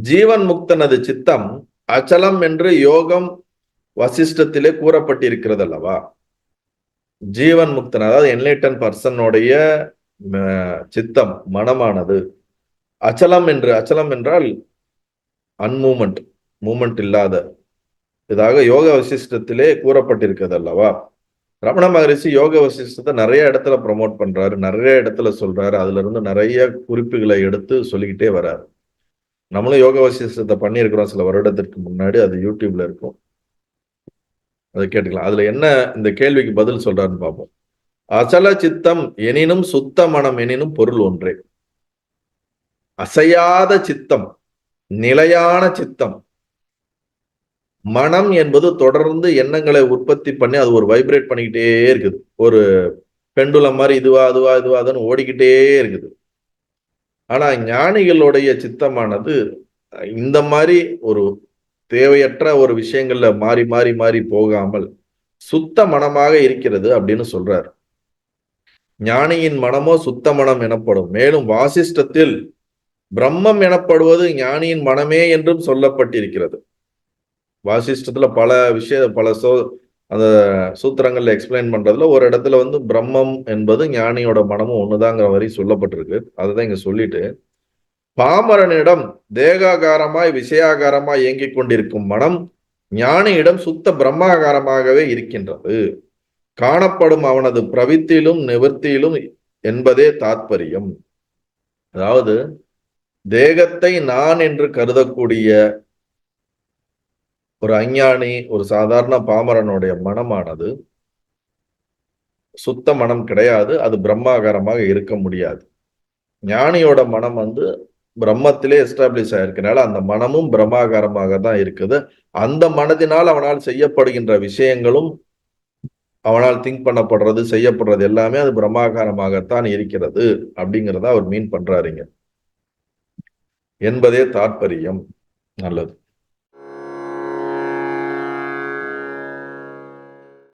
ஜீவன் முக்தனது சித்தம் அச்சலம் என்று யோகம் வசிஷ்டத்திலே கூறப்பட்டிருக்கிறது அல்லவா. ஜீவன் முக்தன் அதாவது என்லைட்டன் பர்சனுடைய சித்தம் மனமானது அச்சலம் என்றால் அன்மூமெண்ட், மூமெண்ட் இல்லாத இதாக யோக வசிஷ்டத்திலே கூறப்பட்டிருக்கிறது அல்லவா. ரமண மகரிஷி யோக வசிஷ்டத்தை நிறைய இடத்துல ப்ரமோட் பண்றாரு, நிறைய இடத்துல சொல்றாரு. அதுல இருந்து நிறைய குறிப்புகளை எடுத்து சொல்லிக்கிட்டே வர்றாரு. நம்மளும் யோக வசிஷ்டத்தை பண்ணியிருக்கிறோம் சில வருடத்திற்கு முன்னாடி, அது யூடியூப்ல இருக்கும், அதை கேட்டுக்கலாம். அதுல என்ன இந்த கேள்விக்கு பதில் சொல்றாருன்னு பார்ப்போம். அச்சல சித்தம் எனினும் சுத்த மனம் எனினும் பொருள் ஒன்றே. அசையாத சித்தம், நிலையான சித்தம். மனம் என்பது தொடர்ந்து எண்ணங்களை உற்பத்தி பண்ணி அது ஒரு வைப்ரேட் பண்ணிக்கிட்டே இருக்குது. ஒரு பெண்டுலம் மாதிரி இதுவா அதுவா இதுவாதுன்னு ஓடிக்கிட்டே இருக்குது. ஆனா ஞானிகளுடைய சித்தமானது இந்த மாதிரி ஒரு தேவையற்ற ஒரு விஷயங்கள்ல மாறி மாறி மாறி போகாமல் சுத்த மனமாக இருக்கிறது அப்படின்னு சொல்றார். ஞானியின் மனமோ சுத்த மனம் எனப்படும். மேலும் வாசிஷ்டத்தில் பிரம்மம் எனப்படுவது ஞானியின் மனமே என்றும் சொல்லப்பட்டிருக்கிறது. வாசிஷ்டத்துல பல அந்த சூத்திரங்கள்ல எக்ஸ்பிளைன் பண்றதுல ஒரு இடத்துல பிரம்மம் என்பது ஞானியோட மனமும் ஒண்ணுதாங்கிற வரை சொல்லப்பட்டிருக்கு. அதுதான் இங்க சொல்லிட்டு, பாமரனிடம் தேகாகாரமாய் விஷயாகாரமாய் இயங்கிக் கொண்டிருக்கும் மனம் ஞானியிடம் சுத்த பிரம்மாகாரமாகவே இருக்கின்றது. காணப்படும் அவனது பிரவித்திலும் நிவர்த்தியிலும் என்பதே தாத்பரியம். அதாவது தேகத்தை நான் என்று கருதக்கூடிய ஒரு அஞ்ஞானி, ஒரு சாதாரண பாமரனுடைய மனமானது சுத்த மனம் கிடையாது. அது பிரம்மாகாரமாக இருக்க முடியாது. ஞானியோட மனம் பிரம்மத்திலே எஸ்டாப்ளிஷ் ஆயிருக்கனால அந்த மனமும் பிரம்மாகாரமாக தான் இருக்குது. அந்த மனதினால் அவனால் செய்யப்படுகின்ற விஷயங்களும், அவனால் திங்க் பண்ணப்படுறது, செய்யப்படுறது எல்லாமே அது பிரம்மாகாரமாகத்தான் இருக்கிறது அப்படிங்கிறத அவர் மீன் பண்றாருங்க என்பதே தாற்பயம். நல்லது.